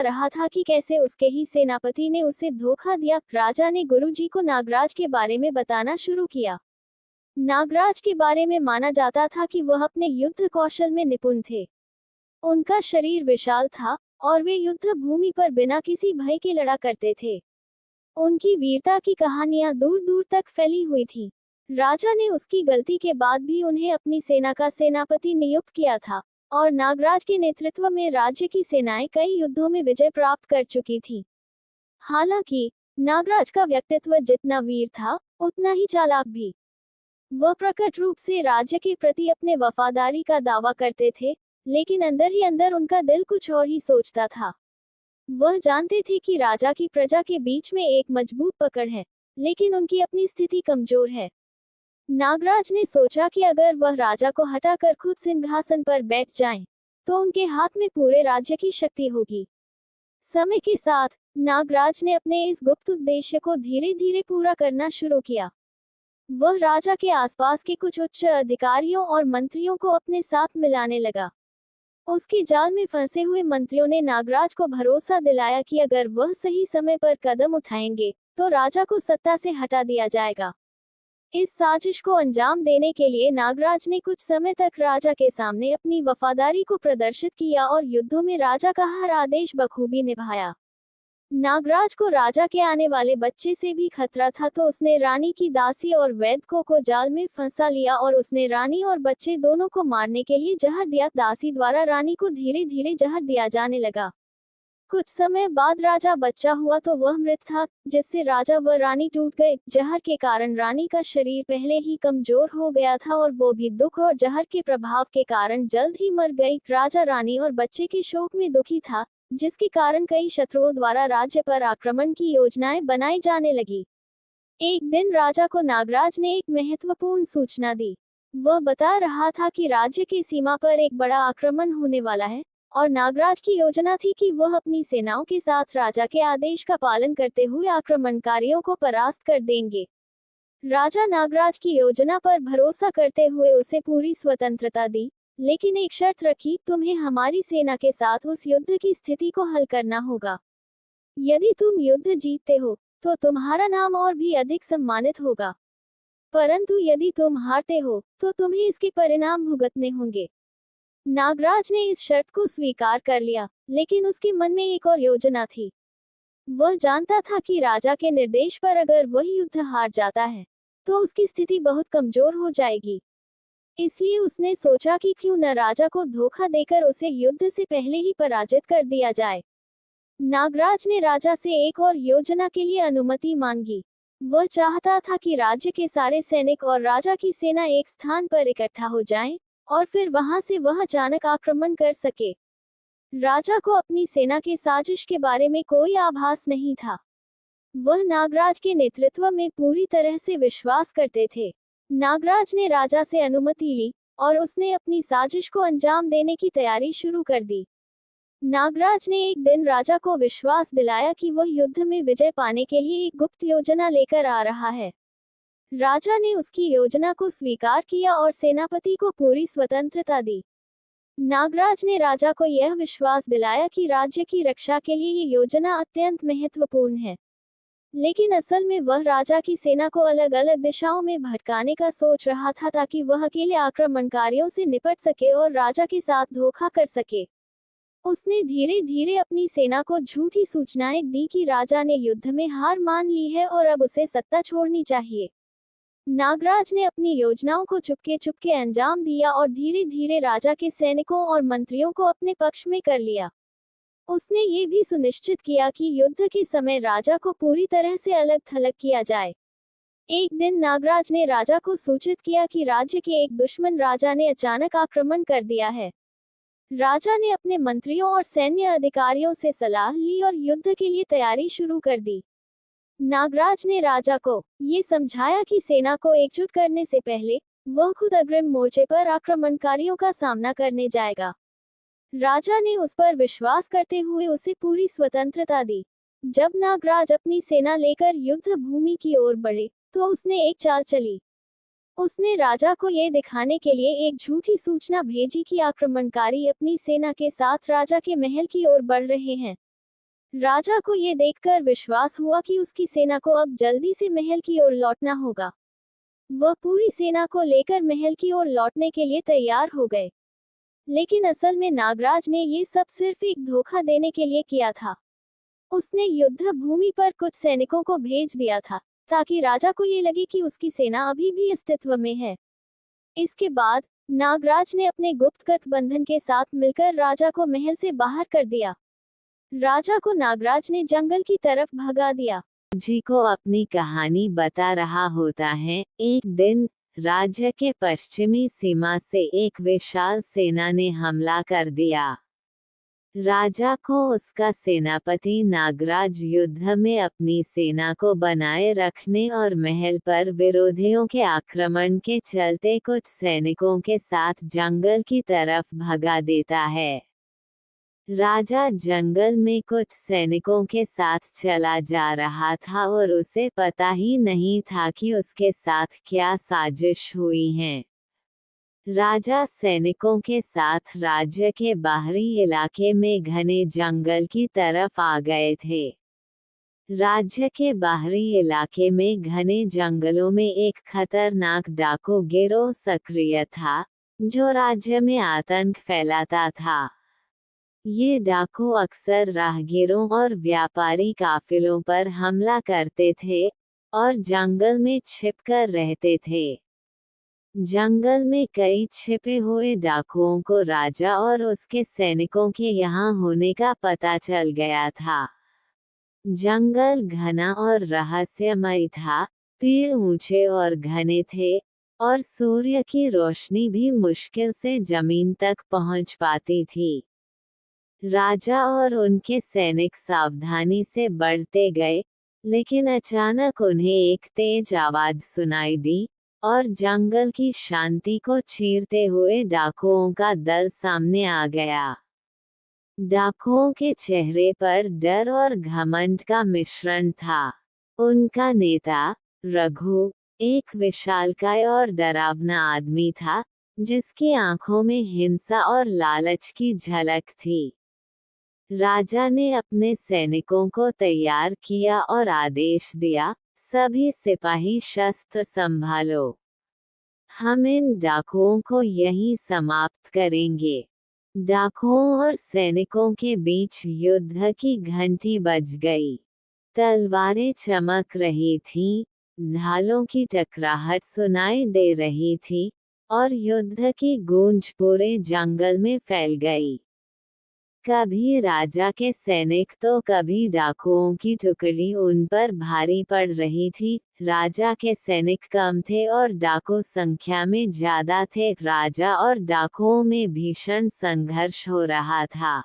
रहा था कि कैसे उसके ही सेनापति ने उसे धोखा दिया। राजा ने गुरुजी को नागराज के बारे में बताना शुरू किया। नागराज के बारे में माना जाता था कि वह अपने युद्ध कौशल में निपुण थे। उनका शरीर विशाल था और वे युद्ध भूमि पर बिना किसी भय के लड़ा करते थे। उनकी वीरता की कहानियां दूर दूर तक फैली हुई थी। राजा ने उसकी गलती के बाद भी उन्हें अपनी सेना का सेनापति नियुक्त किया था और नागराज के नेतृत्व में राज्य की सेनाएं कई युद्धों में विजय प्राप्त कर चुकी थी। हालांकि नागराज का व्यक्तित्व जितना वीर था उतना ही चालाक भी। वह प्रकट रूप से राज्य के प्रति अपने वफादारी का दावा करते थे, लेकिन अंदर ही अंदर उनका दिल कुछ और ही सोचता था। वह जानते थे कि राजा की प्रजा के बीच में एक मजबूत पकड़ है, लेकिन उनकी अपनी स्थिति कमजोर है। नागराज ने सोचा कि अगर वह राजा को हटाकर खुद सिंहासन पर बैठ जाएं, तो उनके हाथ में पूरे राज्य की शक्ति होगी। समय के साथ नागराज ने अपने इस गुप्त उद्देश्य को धीरे धीरे पूरा करना शुरू किया। वह राजा के आसपास के कुछ उच्च अधिकारियों और मंत्रियों को अपने साथ मिलाने लगा। उसके जाल में फंसे हुए मंत्रियों ने नागराज को भरोसा दिलाया कि अगर वह सही समय पर कदम उठाएंगे, तो राजा को सत्ता से हटा दिया जाएगा। इस साजिश को अंजाम देने के लिए नागराज ने कुछ समय तक राजा के सामने अपनी वफादारी को प्रदर्शित किया और युद्धों में राजा का हर आदेश बखूबी निभाया। नागराज को राजा के आने वाले बच्चे से भी खतरा था, तो उसने रानी की दासी और वैद्य को जाल में फंसा लिया और उसने रानी और बच्चे दोनों को मारने के लिए जहर दिया। दासी द्वारा रानी को धीरे धीरे जहर दिया जाने लगा। कुछ समय बाद राजा बच्चा हुआ तो वह मृत था, जिससे राजा व रानी टूट गए। जहर के कारण रानी का शरीर पहले ही कमजोर हो गया था और वो भी दुख और जहर के प्रभाव के कारण जल्द ही मर गई। राजा रानी और बच्चे के शोक में दुखी था, जिसके कारण कई शत्रुओं द्वारा राज्य पर आक्रमण की योजनाएं बनाई जाने लगी। एक दिन राजा को नागराज ने एक महत्वपूर्ण सूचना दी। वह बता रहा था कि राज्य की सीमा पर एक बड़ा आक्रमण होने वाला है और नागराज की योजना थी कि वह अपनी सेनाओं के साथ राजा के आदेश का पालन करते हुए आक्रमणकारियों को परास्त कर देंगे। राजा नागराज की योजना पर भरोसा करते हुए उसे पूरी स्वतंत्रता दी, लेकिन एक शर्त रखी, तुम्हें हमारी सेना के साथ उस युद्ध की स्थिति को हल करना होगा। यदि तुम युद्ध जीतते हो, तो तुम्हारा नाम और भी अधिक सम्मानित होगा, परंतु यदि तुम हारते हो, तो तुम्हें इसके परिणाम भुगतने होंगे। नागराज ने इस शर्त को स्वीकार कर लिया, लेकिन उसके मन में एक और योजना थी। वह जानता था कि राजा के निर्देश पर अगर वह युद्ध हार जाता है, तो उसकी स्थिति बहुत कमजोर हो जाएगी। इसलिए उसने सोचा कि क्यों न राजा को धोखा देकर उसे युद्ध से पहले ही पराजित कर दिया जाए। नागराज ने राजा से एक और योजना के लिए अनुमति मांगी। वह चाहता था कि राज्य के सारे सैनिक और राजा की सेना एक स्थान पर इकट्ठा हो जाएं, और फिर वहां से वह अचानक आक्रमण कर सके। राजा को अपनी सेना के साजिश के बारे में कोई आभास नहीं था। वह नागराज के नेतृत्व में पूरी तरह से विश्वास करते थे। नागराज ने राजा से अनुमति ली और उसने अपनी साजिश को अंजाम देने की तैयारी शुरू कर दी। नागराज ने एक दिन राजा को विश्वास दिलाया कि वह युद्ध में विजय पाने के लिए एक गुप्त योजना लेकर आ रहा है। राजा ने उसकी योजना को स्वीकार किया और सेनापति को पूरी स्वतंत्रता दी। नागराज ने राजा को यह विश्वास दिलाया कि राज्य की रक्षा के लिए ये योजना अत्यंत महत्वपूर्ण है, लेकिन असल में वह राजा की सेना को अलग अलग दिशाओं में भटकाने का सोच रहा था, ताकि वह अकेले आक्रमणकारियों से निपट सके और राजा के साथ धोखा कर सके। उसने धीरे धीरे अपनी सेना को झूठी सूचनाएं दी कि राजा ने युद्ध में हार मान ली है और अब उसे सत्ता छोड़नी चाहिए। नागराज ने अपनी योजनाओं को चुपके चुपके अंजाम दिया और धीरे धीरे राजा के सैनिकों और मंत्रियों को अपने पक्ष में कर लिया। उसने ये भी सुनिश्चित किया कि युद्ध के समय राजा को पूरी तरह से अलग थलग किया जाए। एक दिन नागराज ने राजा को सूचित किया कि राज्य के एक दुश्मन राजा ने अचानक आक्रमण कर दिया है। राजा ने अपने मंत्रियों और सैन्य अधिकारियों से सलाह ली और युद्ध के लिए तैयारी शुरू कर दी। नागराज ने राजा को ये समझाया कि सेना को एकजुट करने से पहले वह खुद अग्रिम मोर्चे पर आक्रमणकारियों का सामना करने जाएगा। राजा ने उस पर विश्वास करते हुए उसे पूरी स्वतंत्रता दी। जब नागराज अपनी सेना लेकर युद्ध भूमि की ओर बढ़े, तो उसने एक चाल चली। उसने राजा को यह दिखाने के लिए एक झूठी सूचना भेजी कि आक्रमणकारी अपनी सेना के साथ राजा के महल की ओर बढ़ रहे हैं। राजा को ये देखकर विश्वास हुआ कि उसकी सेना को अब जल्दी से महल की ओर लौटना होगा। वह पूरी सेना को लेकर महल की ओर लौटने के लिए तैयार हो गए। लेकिन असल में नागराज ने ये सब सिर्फ एक धोखा देने के लिए किया था। उसने युद्ध भूमि पर कुछ सैनिकों को भेज दिया था ताकि राजा को ये लगे कि उसकी सेना अभी भी अस्तित्व में है। इसके बाद नागराज ने अपने गुप्त गठबंधन के साथ मिलकर राजा को महल से बाहर कर दिया। राजा को नागराज ने जंगल की तरफ भगा दिया। जी को अपनी कहानी बता रहा होता है। एक दिन राज्य के पश्चिमी सीमा से एक विशाल सेना ने हमला कर दिया। राजा को उसका सेनापति नागराज युद्ध में अपनी सेना को बनाए रखने और महल पर विरोधियों के आक्रमण के चलते कुछ सैनिकों के साथ जंगल की तरफ भगा देता है। राजा जंगल में कुछ सैनिकों के साथ चला जा रहा था और उसे पता ही नहीं था कि उसके साथ क्या साजिश हुई है। राजा सैनिकों के साथ राज्य के बाहरी इलाके में घने जंगल की तरफ आ गए थे। राज्य के बाहरी इलाके में घने जंगलों में एक खतरनाक डाकू गिरोह सक्रिय था, जो राज्य में आतंक फैलाता था। ये डाकू अक्सर राहगीरों और व्यापारी काफिलों पर हमला करते थे और जंगल में छिपकर रहते थे। जंगल में कई छिपे हुए डाकुओं को राजा और उसके सैनिकों के यहाँ होने का पता चल गया था। जंगल घना और रहस्यमय था, पेड़ ऊंचे और घने थे और सूर्य की रोशनी भी मुश्किल से जमीन तक पहुंच पाती थी। राजा और उनके सैनिक सावधानी से बढ़ते गए, लेकिन अचानक उन्हें एक तेज आवाज सुनाई दी और जंगल की शांति को चीरते हुए डाकुओं का दल सामने आ गया। डाकुओं के चेहरे पर डर और घमंड का मिश्रण था। उनका नेता रघु एक विशालकाय और डरावना आदमी था, जिसकी आंखों में हिंसा और लालच की झलक थी। राजा ने अपने सैनिकों को तैयार किया और आदेश दिया, सभी सिपाही शस्त्र संभालो। हम इन डाकुओं को यहीं समाप्त करेंगे। डाकुओं और सैनिकों के बीच युद्ध की घंटी बज गई। तलवारें चमक रही थीं, ढालों की टकराहट सुनाई दे रही थी और युद्ध की गूंज पूरे जंगल में फैल गई। कभी राजा के सैनिक तो कभी डाकुओं की टुकड़ी उन पर भारी पड़ रही थी। राजा के सैनिक कम थे और डाकू संख्या में ज्यादा थे। राजा और डाकुओं में भीषण संघर्ष हो रहा था।